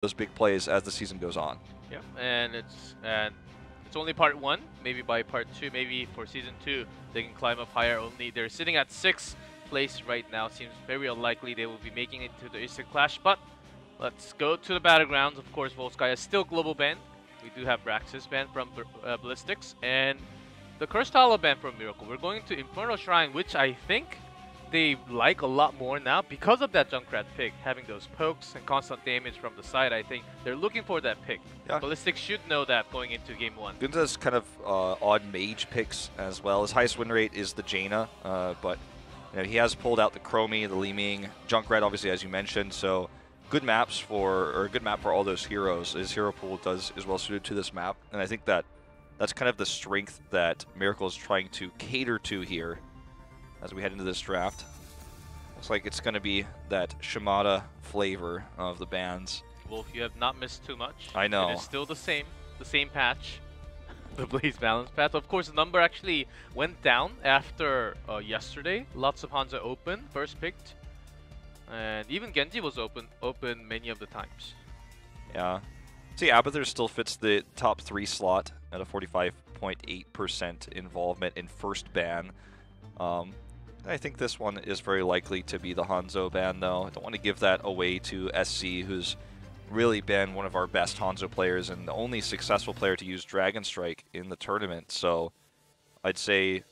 those big plays as the season goes on. Yeah, and it's only part 1. Maybe by part 2, maybe for season 2, they can climb up higher. Only they're sitting at 6th place right now. Seems very unlikely they will be making it to the instant clash. But let's go to the battlegrounds. Of course, Volskaya is still global ban. We do have Braxis ban from Ballistix and the Cursed Hollow ban from Miracle. We're going to Infernal Shrine, which I think they like a lot more now because of that Junkrat pick, having those pokes and constant damage from the side. I think they're looking for that pick. Yeah. Ballistix should know that going into game 1. Gunza's kind of odd mage picks as well. His highest win rate is the Jaina, but you know, he has pulled out the Chromie, the Li Ming, Junkrat, obviously, as you mentioned. So good maps for, or a good map for all those heroes. His hero pool is well suited to this map, and I think that's kind of the strength that Miracle is trying to cater to here as we head into this draft. Looks like it's going to be that Shimada flavor of the bans. Wolf, you have not missed too much. I know. It is still the same patch, the Blaze balance patch. Of course, the number actually went down after yesterday. Lots of Hanzo open, first picked, and even Genji was open many of the times. Yeah. See, Abathur still fits the top 3 slot at a 45.8% involvement in first ban. I think this one is very likely to be the Hanzo ban, though. I don't want to give that away to SC, who's really been one of our best Hanzo players and the only successful player to use Dragon Strike in the tournament. So I'd say,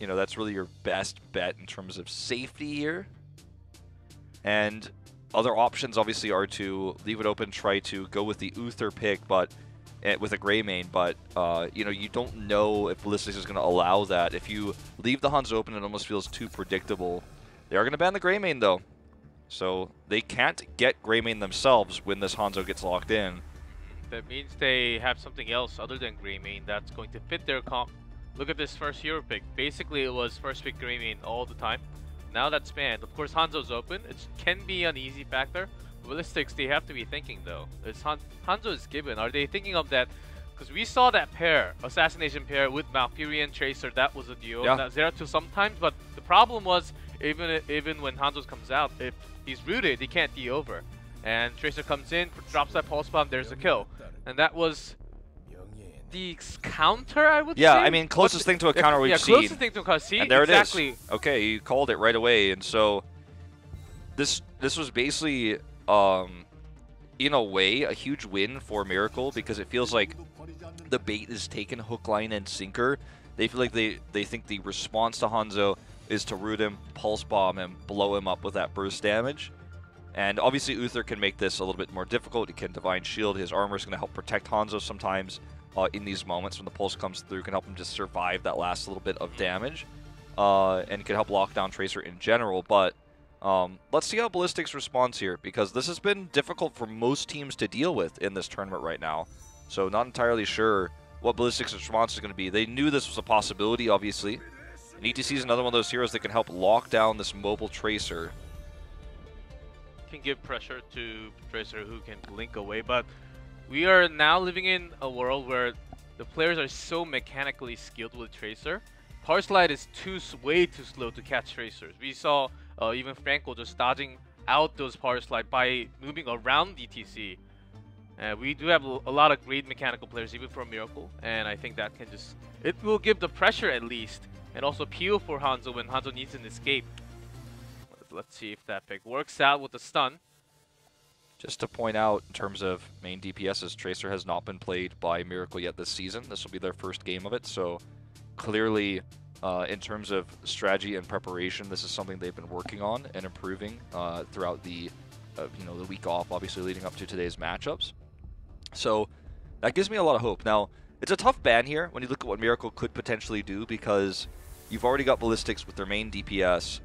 you know, that's really your best bet in terms of safety here. And other options, obviously, are to leave it open, try to go with the Uther pick, but with a Greymane, but you know, you don't know if Ballistix is going to allow that. If you leave the Hanzo open, it almost feels too predictable. They are going to ban the Greymane, though, so they can't get Greymane themselves when this Hanzo gets locked in. That means they have something else other than Greymane that's going to fit their comp. Look at this first hero pick. Basically, it was first pick Greymane all the time. Now that's banned. Of course, Hanzo's open. It can be an easy factor. Ballistix, they have to be thinking, though. It's Hanzo is given. Are they thinking of that? Because we saw that pair, assassination pair with Valkyrie and Tracer. That was a duo. Yeah. That's Zeratul sometimes, but the problem was even when Hanzo comes out, if he's rooted, he can't D over. And Tracer comes in, drops that pulse bomb. There's a kill, and that was the counter, I would say. Yeah, I mean, closest thing to a counter we've seen. Closest thing to a counter. See, and there exactly. it is. Okay, you called it right away, and so this was basically, in a way, a huge win for Miracle because it feels like the bait is taken hook, line, and sinker. They feel like they think the response to Hanzo is to root him, pulse bomb him, blow him up with that burst damage. And obviously Uther can make this a little bit more difficult. He can Divine Shield. His armor is going to help protect Hanzo sometimes in these moments when the pulse comes through. Can help him just survive that last little bit of damage. And can help lock down Tracer in general. But let's see how Ballistix responds here, because this has been difficult for most teams to deal with in this tournament right now. So not entirely sure what Ballistix' response is going to be. They knew this was a possibility, obviously. And ETC is another one of those heroes that can help lock down this mobile Tracer. Can give pressure to Tracer, who can blink away, but we are now living in a world where the players are so mechanically skilled with Tracer. Power Slide is way too slow to catch Tracers. We saw even Franco just dodging out those Power Slide by moving around DTC. We do have a lot of great mechanical players, even for Miracle, and I think that can just, it will give the pressure at least, and also peel for Hanzo when Hanzo needs an escape. Let's see if that pick works out with the stun. Just to point out, in terms of main DPSs, Tracer has not been played by Miracle yet this season. This will be their first game of it, so clearly, in terms of strategy and preparation, this is something they've been working on and improving throughout the, the week off, obviously leading up to today's matchups. So that gives me a lot of hope. Now, it's a tough ban here when you look at what Miracle could potentially do, because you've already got Ballistix with their main DPS,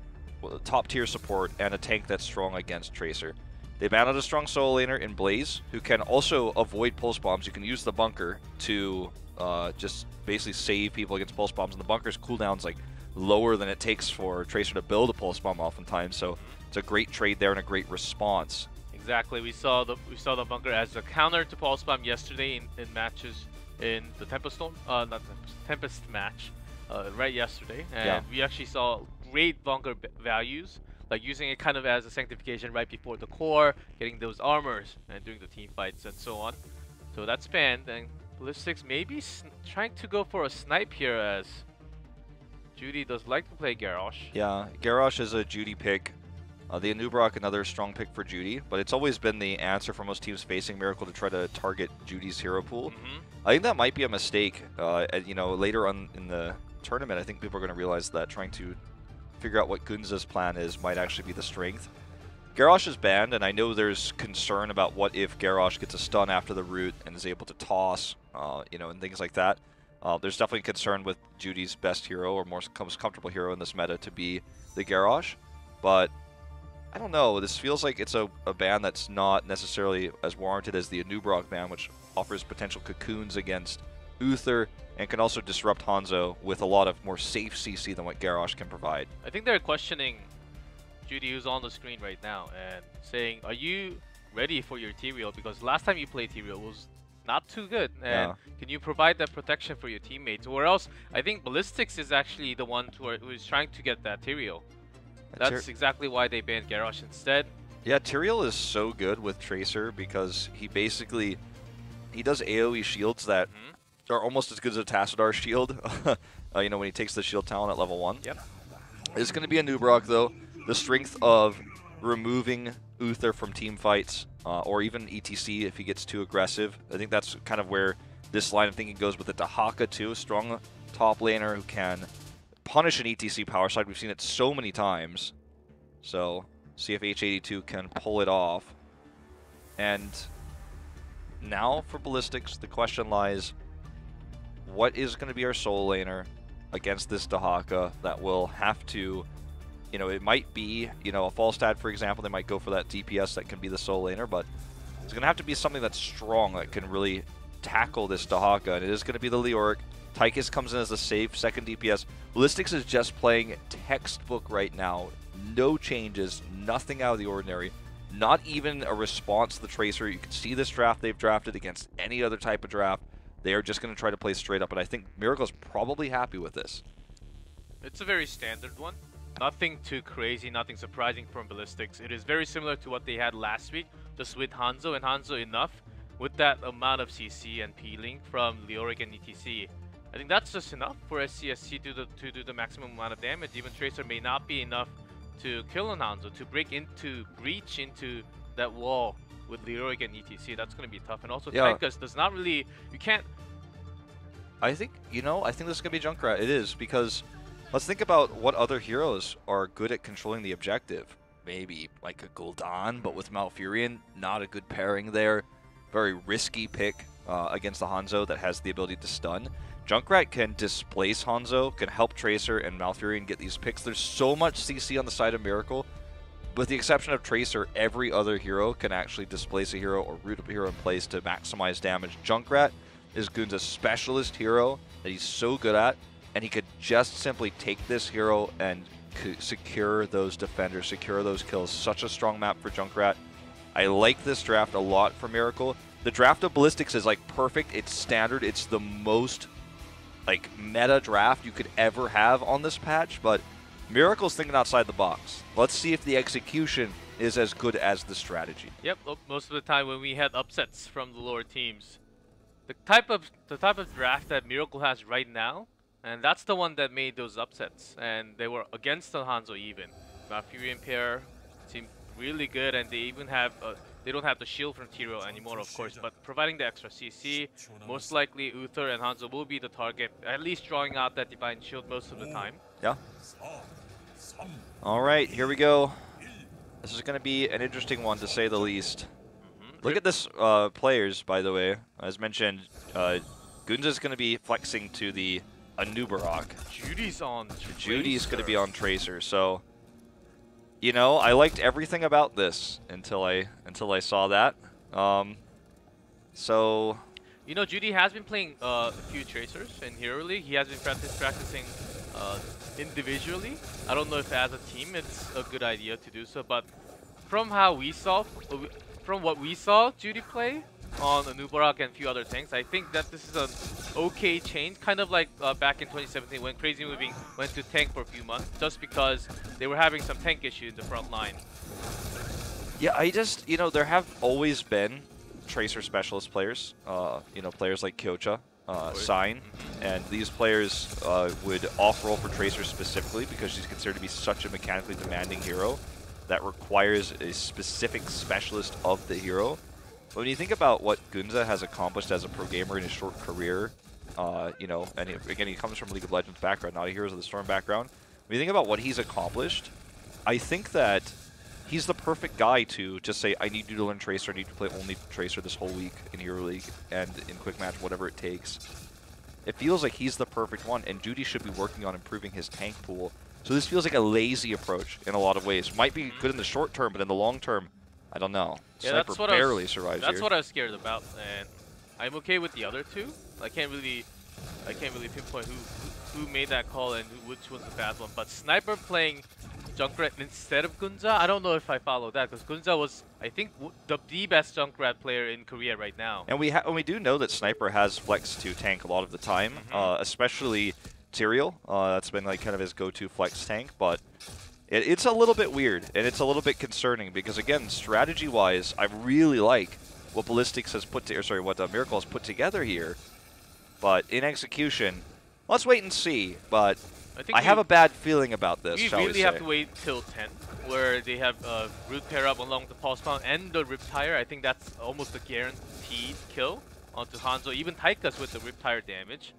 top tier support, and a tank that's strong against Tracer. They banned out a strong solo laner in Blaze, who can also avoid pulse bombs. You can use the bunker to just basically save people against pulse bombs, and the bunker's cooldown's like lower than it takes for Tracer to build a pulse bomb oftentimes. So it's a great trade there and a great response. Exactly. We saw the bunker as a counter to pulse bomb yesterday in matches in the Tempest match right yesterday, and we actually saw great bunker values. like using it kind of as a sanctification right before the core, getting those armors, and doing the team fights and so on. So that's banned, and Ballistix maybe trying to go for a snipe here as Judy does like to play Garrosh. Yeah, Garrosh is a Judy pick. The Anub'arak, another strong pick for Judy, but it's always been the answer for most teams facing Miracle to try to target Judy's hero pool. I think that might be a mistake. You know, later on in the tournament, I think people are going to realize that trying to figure out what Gunza's plan is might actually be the strength. Garrosh is banned, and I know there's concern about what if Garrosh gets a stun after the root and is able to toss, you know, and things like that. There's definitely concern with Judy's best hero or most comfortable hero in this meta to be the Garrosh, but I don't know. This feels like it's a ban that's not necessarily as warranted as the Anub'arak ban, which offers potential cocoons against Uther and can also disrupt Hanzo with a lot of more safe CC than what Garrosh can provide. I think they're questioning Judy, who's on the screen right now, and saying, are you ready for your T-Real? Because last time you played T-Real was not too good, and can you provide that protection for your teammates? Or else, I think Ballistix is actually the one who is trying to get that T-Real. That's exactly why they banned Garrosh instead. Yeah, Tyrael is so good with Tracer because he basically does AoE shields that are almost as good as a Tassadar shield. You know, when he takes the shield talent at level 1. Yep. It's going to be a Anub'arak though. The strength of removing Uther from team fights, or even ETC if he gets too aggressive. I think that's kind of where this line of thinking goes with the Dahaka too. Strong top laner who can punish an ETC power slide. We've seen it so many times. So, see if H82 can pull it off. And now for Ballistix, the question lies, what is going to be our solo laner against this Dahaka that will have to, you know, it might be, you know, a Falstad, for example. They might go for that DPS that can be the solo laner, but it's going to have to be something that's strong that can really tackle this Dahaka, and it is going to be the Leoric. Tychus comes in as a safe second DPS. Ballistix is just playing textbook right now. No changes, nothing out of the ordinary. Not even a response to the Tracer. You can see this draft they've drafted against any other type of draft. They are just going to try to play straight up, and I think Miracle's probably happy with this. It's a very standard one. Nothing too crazy, nothing surprising from Ballistix. It is very similar to what they had last week, just with Hanzo, and Hanzo enough with that amount of CC and peeling from Leoric and ETC. I think that's just enough for SCSC to do the maximum amount of damage. Even Tracer may not be enough to kill on Hanzo, to breach into that wall with Leoric and ETC. That's going to be tough. And also Tychus does not really, you can't... I think, you know, I think this is going to be Junkrat. It is, because let's think about what other heroes are good at controlling the objective. Maybe like a Gul'dan, but with Malfurion, not a good pairing there. Very risky pick against the Hanzo that has the ability to stun. Junkrat can displace Hanzo, can help Tracer and Malfurion get these picks. There's so much CC on the side of Miracle. With the exception of Tracer, every other hero can actually displace a hero or root a hero in place to maximize damage. Junkrat is Gunza's specialist hero that he's so good at, and he could just simply take this hero and secure those defenders, secure those kills. Such a strong map for Junkrat. I like this draft a lot for Miracle. The draft of Ballistix is like perfect. It's standard. It's the most like meta draft you could ever have on this patch, but Miracle's thinking outside the box. Let's see if the execution is as good as the strategy. Yep, most of the time when we had upsets from the lower teams, the type of draft that Miracle has right now, and that's the one that made those upsets, and they were against the Hanzo even. Malfurion pair seemed really good, and they even have they don't have the shield from Tyrael anymore, of course, but providing the extra CC, most likely Uther and Hanzo will be the target, at least drawing out that Divine Shield most of the time. Yeah. Alright, here we go. This is going to be an interesting one, to say the least. Look at this players, by the way. As mentioned, Gunza's going to be flexing to the Anub'arak. Judy's on Tracer. Judy's going to be on Tracer, so... You know, I liked everything about this until I saw that. So, you know, Judy has been playing a few Tracers in Hero League. He has been practicing individually. I don't know if as a team it's a good idea to do so, but from what we saw Judy play, on Anubarak and a few other tanks. I think that this is an okay change, kind of like back in 2017 when Crazy Moving went to tank for a few months, just because they were having some tank issues in the front line. Yeah, I just, there have always been Tracer specialist players, players like Kyocha, Sign, and these players would off-roll for Tracer specifically because she's considered to be such a mechanically demanding hero that requires a specific specialist of the hero. But when you think about what Gunza has accomplished as a pro gamer in his short career, and again, he comes from League of Legends background, not a Heroes of the Storm background. When you think about what he's accomplished, I think that he's the perfect guy to just say, I need you to learn Tracer, I need to play only Tracer this whole week in Hero League and in Quick Match, whatever it takes. It feels like he's the perfect one, and Judy should be working on improving his tank pool. So this feels like a lazy approach in a lot of ways. Might be good in the short term, but in the long term, I don't know. Yeah, Sniper barely survives here. That's what I was scared about, and I'm okay with the other two. I can't really pinpoint who made that call and which was the bad one. But Sniper playing Junkrat instead of Gunza, I don't know if I follow that, because Gunza was, I think, the best Junkrat player in Korea right now. And we do know that Sniper has flex to tank a lot of the time, especially Tyrael. That's been like kind of his go-to flex tank, but it's a little bit weird and it's a little bit concerning because, again, strategy-wise, I really like what Ballistix has what Miracle has put together here, but in execution, let's wait and see. But I have a bad feeling about this. We really have to wait till 10, where they have Root pair up along the Pulse Bomb and the Riptire. I think that's almost a guaranteed kill onto Hanzo, even Taikas with the Riptire damage.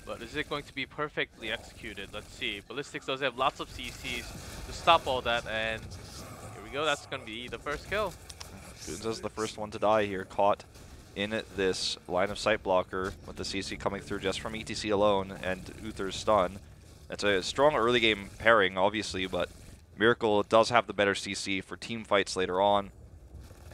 But is it going to be perfectly executed? Let's see. Ballistix does have lots of CCs to stop all that, and here we go. That's going to be the first kill. Gunza's the first one to die here, caught in this line of sight blocker with the CC coming through just from ETC alone and Uther's stun. It's a strong early game pairing, obviously, but Miracle does have the better CC for team fights later on.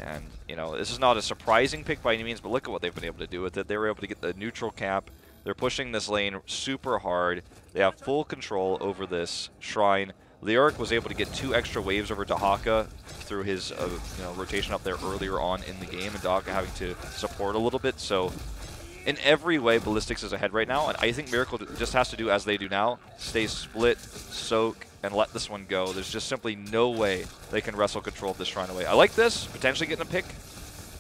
And, this is not a surprising pick by any means, but look at what they've been able to do with it. They were able to get the neutral camp. They're pushing this lane super hard. They have full control over this shrine. Leoric was able to get 2 extra waves over Dahaka through his rotation up there earlier on in the game, and Dahaka having to support a little bit. So in every way, Ballistix is ahead right now, and I think Miracle just has to do as they do now, stay split, soak, and let this one go. There's just simply no way they can wrestle control of this shrine away. I like this, potentially getting a pick.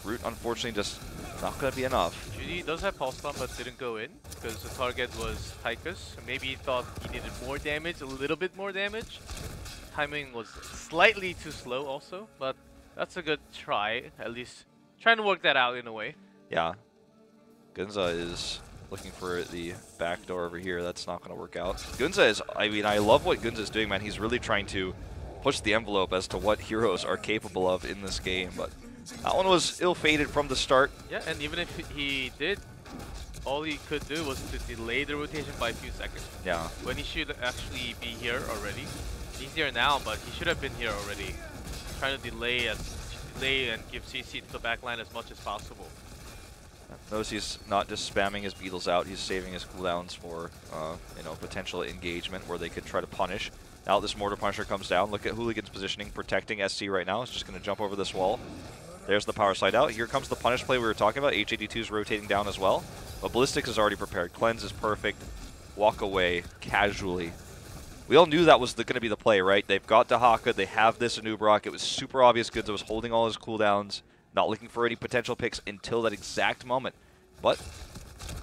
Root, unfortunately, just not going to be enough. Judy does have Pulse Bomb, but didn't go in because the target was Tychus. Maybe he thought he needed more damage, a little bit more damage. Timing was slightly too slow also, but that's a good try, at least trying to work that out in a way. Yeah. Gunza is looking for the back door over here. That's not going to work out. Gunza is, I love what Gunza is doing, man. He's really trying to push the envelope as to what heroes are capable of in this game, but that one was ill-fated from the start. Yeah, and even if he did, all he could do was to delay the rotation by a few seconds. Yeah. When he should actually be here already. He's here now, but he should have been here already. Trying to delay and give CC to the backline as much as possible. Notice he's not just spamming his beetles out, he's saving his cooldowns for potential engagement where they could try to punish. Now this Mortar Punisher comes down. Look at Hooligan's positioning, protecting SC right now. He's just going to jump over this wall. There's the power slide out. Here comes the punish play we were talking about. H82 is rotating down as well. But Ballistix is already prepared. Cleanse is perfect. Walk away casually. We all knew that was going to be the play, right? They've got Dahaka. They have this Anubarak. It was super obvious Gunza was holding all his cooldowns, not looking for any potential picks until that exact moment. But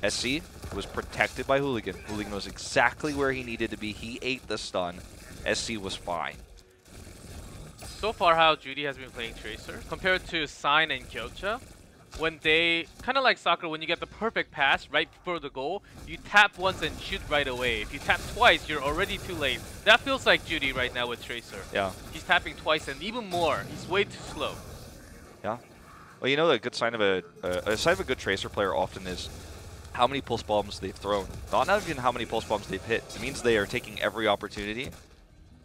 SC was protected by Hooligan. Hooligan was exactly where he needed to be. He ate the stun. SC was fine. So far how Judy has been playing Tracer, compared to Sign and Kyocha, when they, kind of like soccer, when you get the perfect pass right before the goal, you tap once and shoot right away. If you tap twice, you're already too late. That feels like Judy right now with Tracer. Yeah. He's tapping twice and even more. He's way too slow. Yeah. Well, a good sign of a good Tracer player often is how many pulse bombs they've thrown. Not even how many pulse bombs they've hit. It means they are taking every opportunity,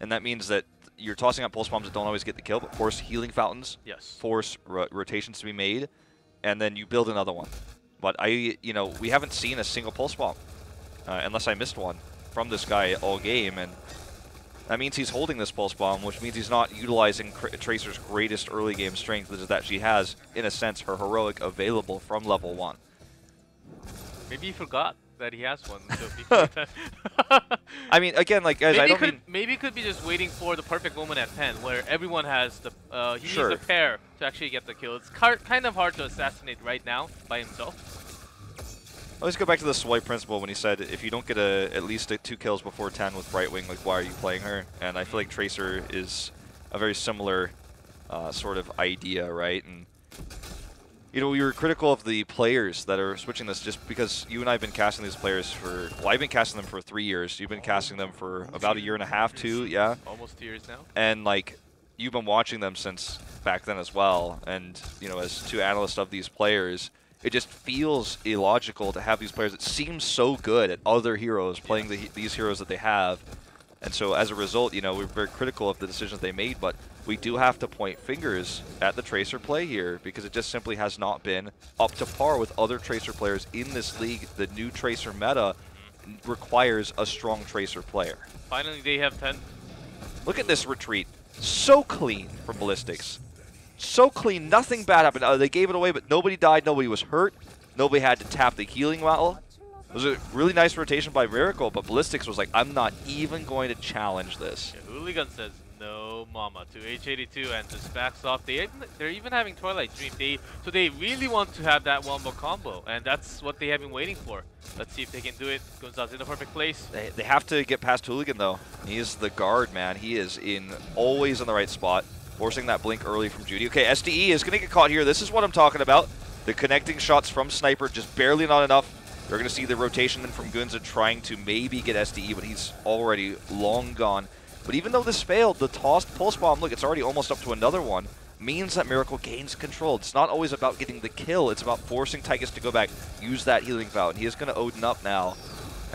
and that means that you're tossing out pulse bombs that don't always get the kill, but force healing fountains, yes, force rotations to be made, and then you build another one. But we haven't seen a single pulse bomb, unless I missed one from this guy all game, and That means he's holding this Pulse Bomb, which means he's not utilizing Tracer's greatest early game strength, which is that she has, in a sense, her heroic available from level 1. Maybe he forgot that he has one. So before that I mean, again, like, guys, maybe he could be just waiting for the perfect moment at 10, where everyone has the he Sure. needs a pair to actually get the kill. It's kind of hard to assassinate right now by himself. Let's go back to the swipe principle when he said if you don't get at least 2 kills before 10 with Brightwing, like, why are you playing her? And I feel like Tracer is a very similar sort of idea, right? And you know, we were critical of the players that are switching this just because you and I have been casting these players for, well, I've been casting them for 3 years. You've been casting them for about 1.5 years, 2, yeah? Almost 2 years now. And, like, you've been watching them since back then as well. And, you know, as 2 analysts of these players, it just feels illogical to have these players that seem so good at other heroes playing these heroes that they have. And so as a result, you know, we're very critical of the decisions they made, but we do have to point fingers at the Tracer play here because it just simply has not been up to par with other Tracer players in this league. The new Tracer meta requires a strong Tracer player. Finally, they have 10. Look at this retreat. So clean from Ballistix. So clean, nothing bad happened. They gave it away, but nobody died, nobody was hurt. Nobody had to tap the healing well. It was a really nice rotation by Miracle, but Ballistix was like, I'm not even going to challenge this. Yeah, Hooligan says no mama to H82 and just backs off. They're even having Twilight Dream. So they really want to have that wombo combo, and that's what they have been waiting for. Let's see if they can do it. Gonzalez in the perfect place. They have to get past Hooligan, though. He's the guard, man. He is always in the right spot, forcing that blink early from Judy. Okay, SDE is going to get caught here. This is what I'm talking about. The connecting shots from Sniper, just barely not enough. They're going to see the rotation then from Gunza trying to maybe get SDE, but he's already long gone. But even though this failed, the tossed Pulse Bomb, look, it's already almost up to another one, means that Miracle gains control. It's not always about getting the kill, it's about forcing Tychus to go back, use that healing vow, and he is going to Odin up now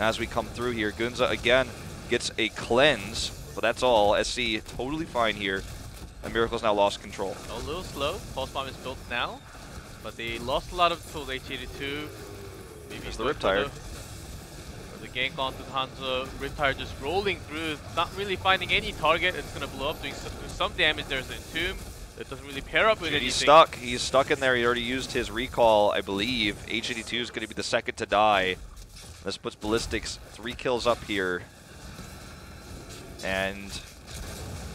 as we come through here. Gunza, again, gets a cleanse, but that's all. SC totally fine here, and Miracle's now lost control. A little slow. Pulse Bomb is built now, but they lost a lot of tools. H82. Maybe there's the Riptire. The gank onto Hanzo. Riptire just rolling through, not really finding any target. It's going to blow up, doing some damage. There's an Entomb. It doesn't really pair up with anything. He's stuck. He's stuck in there. He already used his recall, I believe. H82 is going to be the second to die. This puts Ballistix 3 kills up here. And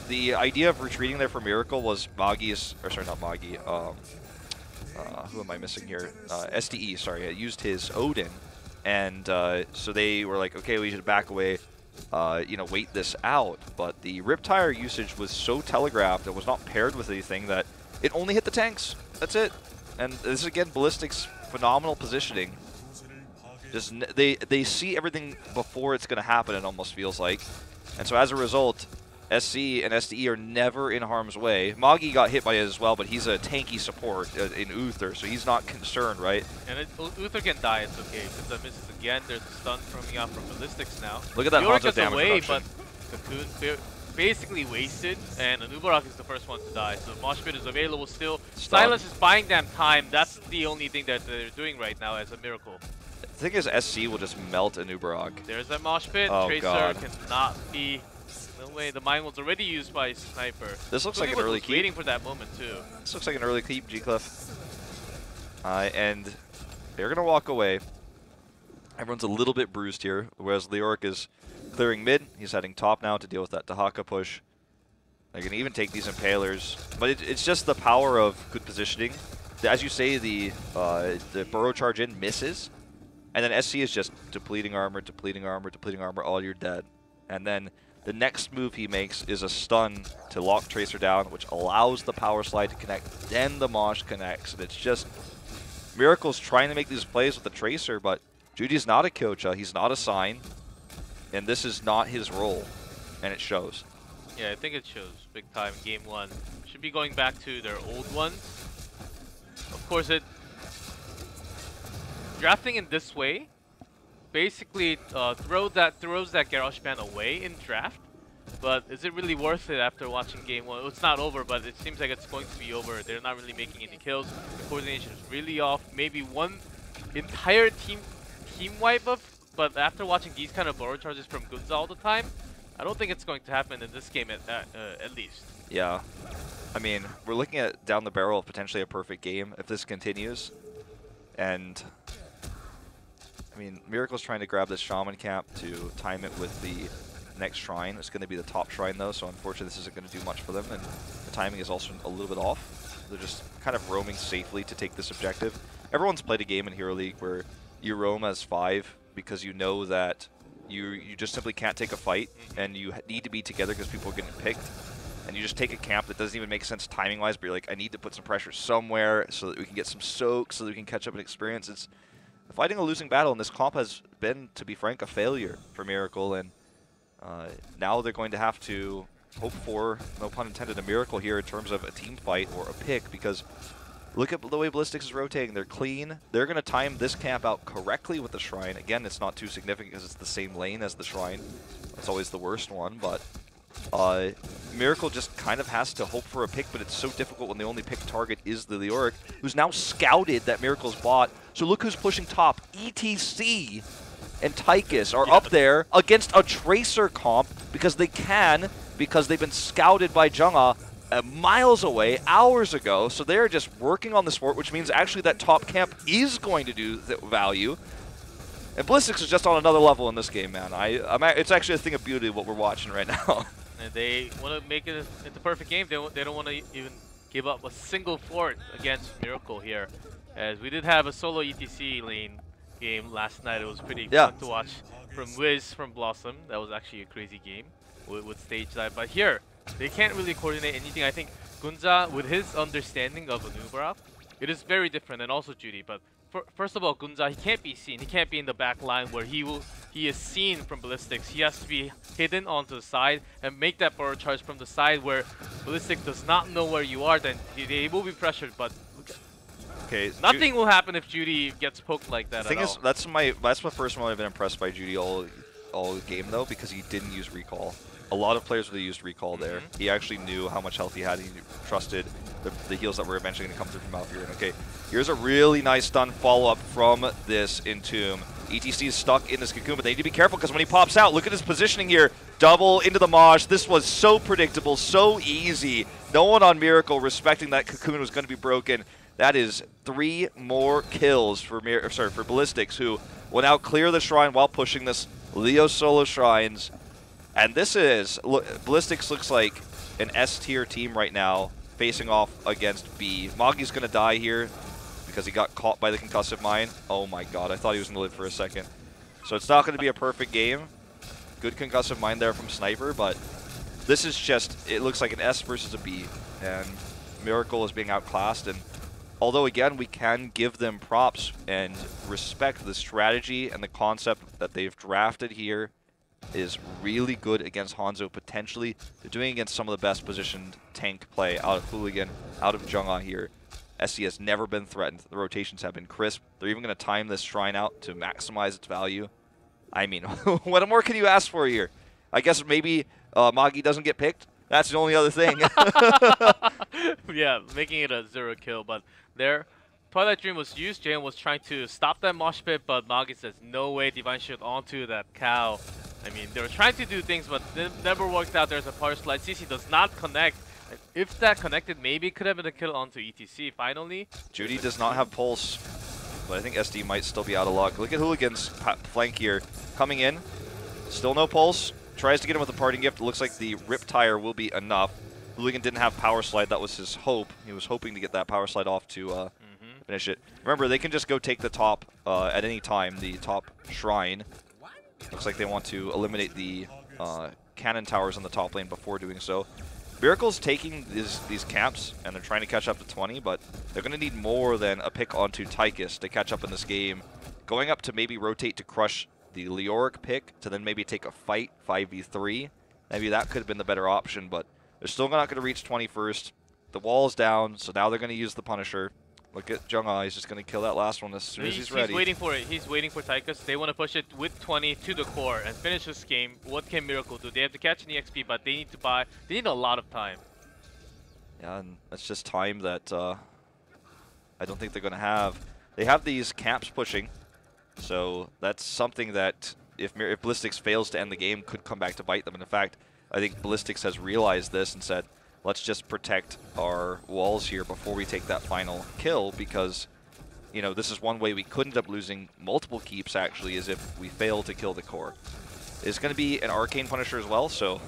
the idea of retreating there for Miracle was Magi's, or sorry, not Magi. Who am I missing here? SDE, sorry. Used his Odin. And so they were like, okay, we should back away, you know, wait this out. But the Riptire usage was so telegraphed, it was not paired with anything, that it only hit the tanks. That's it. And this is, again, Ballistix' phenomenal positioning. Just they see everything before it's going to happen, it almost feels like. And so as a result, SC and SDE are never in harm's way. Magi got hit by it as well, but he's a tanky support in Uther, so he's not concerned, right? And Uther can die, it's okay, because that misses again. There's a stun coming out from Ballistix now. Look at that Yorick Hanzo gets damage away, reduction. but Cocoon basically wasted, and an Uberak is the first one to die. So Mosh Pit is available still. Stun. Silence is buying them time. That's the only thing that they're doing right now as a Miracle. The thing is, SC will just melt an Uberog. There's that Mosh Pit. Oh, Tracer God. cannot be... No way, the mine was already used by Sniper. This looks like an early keep. Waiting for that moment too. This looks like an early keep, G-Cliff. And they're going to walk away. Everyone's a little bit bruised here, whereas Leoric is clearing mid. He's heading top now to deal with that Dahaka push. They can even take these Impalers. But it's just the power of good positioning. As you say, the Burrow charge in misses. And then SC is just depleting armor, depleting armor, depleting armor, all you're dead. And then the next move he makes is a stun to lock Tracer down, which allows the power slide to connect. Then the Mosh connects. And it's just Miracle's trying to make these plays with the Tracer, but Judy's not a Kyocha. He's not a Sign. And this is not his role. And it shows. Yeah, I think it shows big time. Game 1 should be going back to their old ones. Of course, drafting in this way basically throws that Garrosh ban away in draft. But is it really worth it after watching Game 1? It's not over, but it seems like it's going to be over. They're not really making any kills. The coordination is really off. Maybe one entire team wipe up. But after watching these kind of borrow charges from Gunza all the time, I don't think it's going to happen in this game at least. Yeah. I mean, we're looking at down the barrel of potentially a perfect game if this continues. And, I mean, Miracle's trying to grab this Shaman Cap to time it with the next shrine. It's going to be the top shrine, though, so unfortunately this isn't going to do much for them. And the timing is also a little bit off. They're just kind of roaming safely to take this objective. Everyone's played a game in Hero League where you roam as 5 because you know that you just simply can't take a fight, and you need to be together because people are getting picked. And you just take a camp that doesn't even make sense timing-wise, but you're like, I need to put some pressure somewhere so that we can get some soak, so that we can catch up in experience. It's fighting a losing battle, and this comp has been, to be frank, a failure for Miracle, and now they're going to have to hope for, no pun intended, a miracle here in terms of a team fight or a pick, because look at the way Ballistix is rotating. They're clean. They're going to time this camp out correctly with the Shrine. Again, it's not too significant because it's the same lane as the Shrine. It's always the worst one, but Miracle just kind of has to hope for a pick, but it's so difficult when the only pick target is the Leoric, who's now scouted that Miracle's bot. So look who's pushing top. ETC and Tychus are up there against a Tracer comp because they can, because they've been scouted by Jungha miles away, hours ago. So they're just working on the sport, which means actually that top camp is going to do the value. And Ballistix is just on another level in this game, man. It's actually a thing of beauty what we're watching right now. And they want to make it into perfect game. They don't want to even give up a single fort against Miracle here. As we did have a solo ETC lane game last night. It was pretty fun to watch from Wiz from Blossom. That was actually a crazy game with stage dive. But here, they can't really coordinate anything. I think Gunza, with his understanding of Anubra, it is very different, and also Judy. But first of all, Gunza, he can't be seen. He can't be in the back line where he is seen from Ballistix. He has to be hidden onto the side and make that borrow charge from the side where Ballistix does not know where you are. Then they will be pressured, but nothing will happen if Judy gets poked like that. The thing is, that's my first one I've been impressed by Judy all game though, because he didn't use recall. A lot of players would have used recall there. He actually knew how much health he had. He trusted the heals that were eventually going to come through from Alfred. Okay, here's a really nice stun follow-up from this Entomb. ETC is stuck in this cocoon, but they need to be careful because when he pops out, look at his positioning here. Double into the Mosh. This was so predictable, so easy. No one on Miracle respecting that cocoon was going to be broken. That is 3 more kills for Ballistix, who will now clear the Shrine while pushing this Leo solo Shrines. And this is, Ballistix looks like an S-tier team right now, facing off against B. Moggy's going to die here because he got caught by the concussive mine. Oh my god, I thought he was going to live for a second. So it's not going to be a perfect game. Good concussive mine there from Sniper, but this is just, it looks like an S versus a B. And Miracle is being outclassed. And although, again, we can give them props and respect the strategy and the concept that they've drafted here is really good against Hanzo potentially. They're doing against some of the best positioned tank play out of Hooligan, out of Jungha here. SC has never been threatened. The rotations have been crisp. They're even going to time this Shrine out to maximize its value. I mean, what more can you ask for here? I guess maybe Moggy doesn't get picked. That's the only other thing. Yeah, making it a 0 kill, but there, Twilight Dream was used. Jane was trying to stop that mosh pit, but Moggy says, no way, Divine Shield onto that cow. I mean, they were trying to do things, but it never worked out. There's a power slide. CC does not connect. If that connected, maybe it could have been a kill onto ETC finally. Judy does not have pulse, but I think SD might still be out of luck. Look at Hooligan's flank here. Coming in, still no pulse. Tries to get him with a parting gift. It looks like the Rip Tire will be enough. Hooligan didn't have power slide. That was his hope. He was hoping to get that power slide off to finish it. Remember, they can just go take the top at any time, the top shrine. Looks like they want to eliminate the cannon towers on the top lane before doing so. Miracle's taking these camps, and they're trying to catch up to 20, but they're going to need more than a pick onto Tychus to catch up in this game. Going up to maybe rotate to crush the Leoric pick, to then maybe take a fight 5v3. Maybe that could have been the better option, but they're still not going to reach 21st. The wall's down, so now they're going to use the Punisher. Look at Jungha, he's just going to kill that last one as soon as he's ready. He's waiting for it. He's waiting for Tychus. They want to push it with 20 to the core and finish this game. What can Miracle do? They have to catch an EXP, but they need to buy. They need a lot of time. Yeah, and that's just time that I don't think they're going to have. They have these camps pushing, so that's something that if Ballistix fails to end the game, could come back to bite them. And in fact, I think Ballistix has realized this and said, let's just protect our walls here before we take that final kill, because, you know, this is one way we could end up losing multiple keeps, actually, is if we fail to kill the core. It's going to be an Arcane Punisher as well, so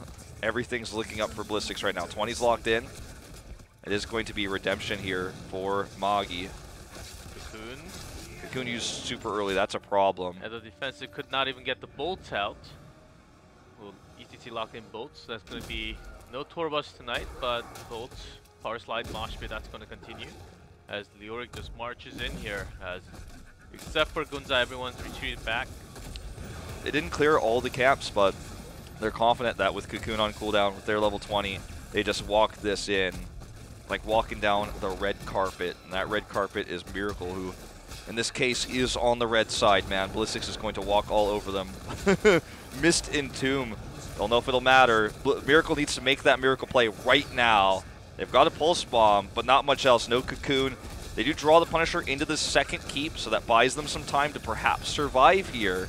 everything's looking up for Ballistix right now. 20's locked in. It is going to be redemption here for Magi. Cocoon. Cocoon used super early, that's a problem. And the defensive could not even get the bolts out. Well, ETT locked in bolts, so that's going to be no tour bus tonight, but bolts, power slide, mosh pit, that's going to continue. As Leoric just marches in here, as except for Gunza, everyone's retreated back. They didn't clear all the caps, but they're confident that with Cocoon on cooldown, with their level 20, they just walk this in, like walking down the red carpet. And that red carpet is Miracle, who, in this case, is on the red side, man. Ballistix is going to walk all over them. Mist Entomb. Don't know if it'll matter. Miracle needs to make that Miracle play right now. They've got a Pulse Bomb, but not much else. No Cocoon. They do draw the Punisher into the second keep, so that buys them some time to perhaps survive here.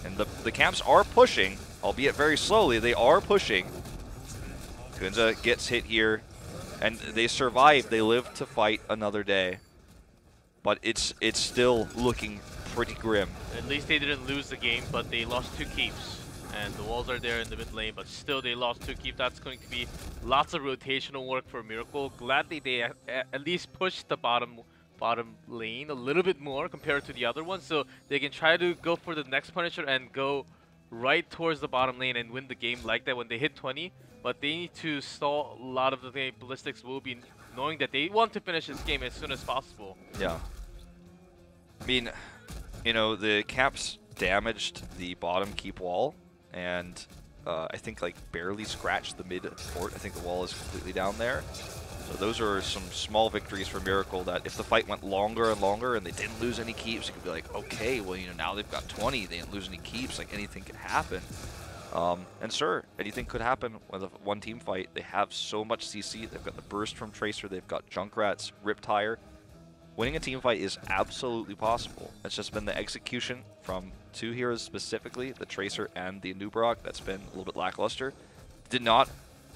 And the camps are pushing, albeit very slowly. They are pushing. Gunza gets hit here, and they survive. They live to fight another day. But it's still looking pretty grim. At least they didn't lose the game, but they lost 2 keeps. And the walls are there in the mid lane, but still they lost 2 keep. That's going to be lots of rotational work for Miracle. Gladly they at least pushed the bottom lane a little bit more compared to the other one, so they can try to go for the next Punisher and go right towards the bottom lane and win the game like that when they hit 20. But they need to stall a lot of the game. Ballistix will be knowing that they want to finish this game as soon as possible. Yeah. I mean, you know, the caps damaged the bottom keep wall, and I think like barely scratched the mid fort. I think the wall is completely down there. So those are some small victories for Miracle that if the fight went longer and longer and they didn't lose any keeps, you could be like, okay, well, you know, now they've got 20, they didn't lose any keeps, like anything could happen. And sure, anything could happen with a one team fight. They have so much CC, they've got the burst from Tracer, they've got Junkrat's Riptire. Winning a team fight is absolutely possible. It's just been the execution from 2 heroes specifically, the Tracer and the Nubarok, that's been a little bit lackluster. Did not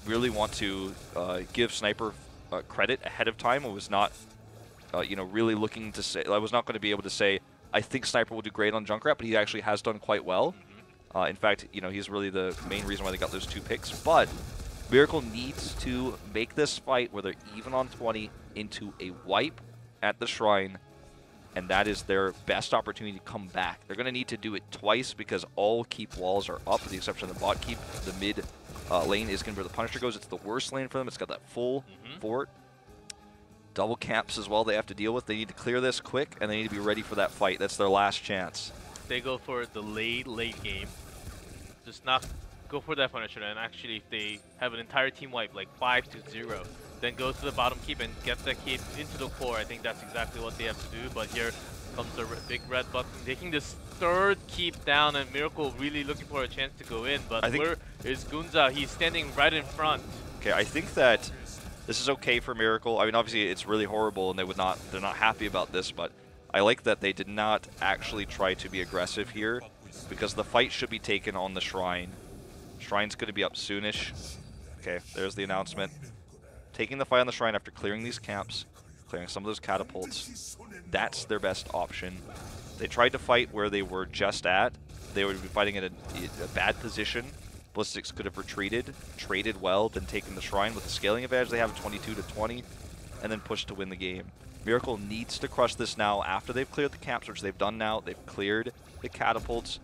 really want to give Sniper credit ahead of time. It was not, you know, really looking to say, I was not going to be able to say, I think Sniper will do great on Junkrat, but he actually has done quite well. In fact, you know, he's really the main reason why they got those 2 picks. But Miracle needs to make this fight where they're even on 20 into a wipe at the Shrine, and that is their best opportunity to come back. They're going to need to do it twice because all keep walls are up, with the exception of the bot keep. The mid lane is going to be where the Punisher goes. It's the worst lane for them. It's got that full fort. Double camps as well they have to deal with. They need to clear this quick, and they need to be ready for that fight. That's their last chance. They go for the late game. Just not go for that Punisher, and actually if they have an entire team wipe, like 5-0, then go to the bottom keep and get that keep into the core. I think that's exactly what they have to do, but here comes the big red button, taking this 3rd keep down, and Miracle really looking for a chance to go in, but where is Gunza? He's standing right in front. Okay, I think that this is okay for Miracle. I mean, obviously it's really horrible, and they're not happy about this, but I like that they did not actually try to be aggressive here, because the fight should be taken on the Shrine. Shrine's going to be up soonish. Okay, there's the announcement. Taking the fight on the Shrine after clearing these camps, clearing some of those catapults, that's their best option. They tried to fight where they were just at. They would be fighting in a bad position. Ballistix could have retreated, traded well, then taken the Shrine with the scaling advantage they have 22-20, and then pushed to win the game. Miracle needs to crush this now after they've cleared the camps, which they've done now. They've cleared the catapults.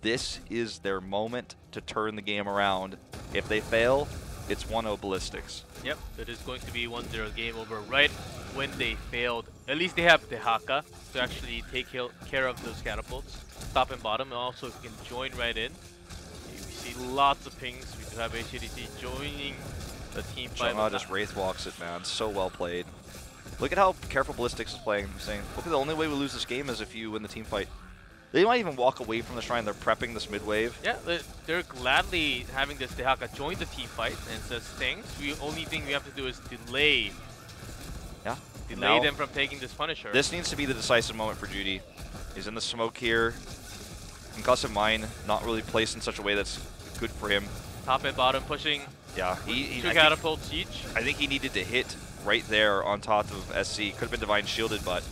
This is their moment to turn the game around. If they fail, it's 1-0 Ballistix. Yep, it is going to be 1-0 game over right when they failed. At least they have Tehaka to actually take care of those catapults. Top and bottom, and also can join right in. We see lots of pings. We do have HGC joining the team fight. Chang'e just Wraith walks it, man. So well played. Look at how careful Ballistix is playing. I'm saying, look at the only way we lose this game is if you win the team fight. They might even walk away from the Shrine. They're prepping this mid wave. Yeah, they're gladly having this Tehaka join the team fight and says, thanks. The only thing we have to do is delay. Yeah. Delay them from taking this Punisher. This needs to be the decisive moment for Judy. He's in the smoke here. Concussive Mine not really placed in such a way that's good for him. Top and bottom pushing. Yeah, Two catapults each. I think he needed to hit right there on top of SC. Could have been Divine Shielded, but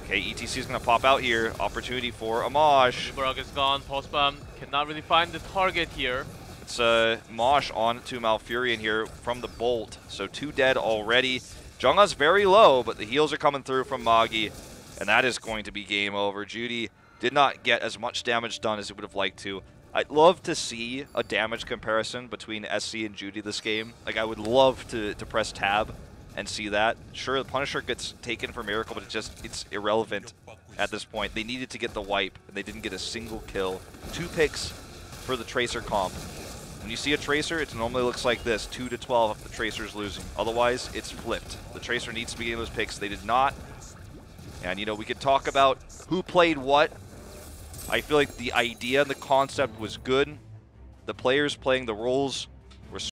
okay, ETC is going to pop out here. Opportunity for Amash. Uberog is gone. Pulse Bomb cannot really find the target here. It's Mosh on to Malfurion here from the Bolt. So 2 dead already. Jungha's very low, but the heals are coming through from Magi, and that is going to be game over. Judy did not get as much damage done as he would have liked to. I'd love to see a damage comparison between SC and Judy this game. Like, I would love to press tab and see that. Sure, the Punisher gets taken for Miracle, but it's irrelevant at this point. They needed to get the wipe, and they didn't get a single kill. 2 picks for the Tracer comp. When you see a Tracer, it normally looks like this, 2 to 12 if the Tracer's losing. Otherwise, it's flipped. The Tracer needs to be getting those picks. They did not. And, you know, we could talk about who played what. I feel like the idea and the concept was good. The players playing the roles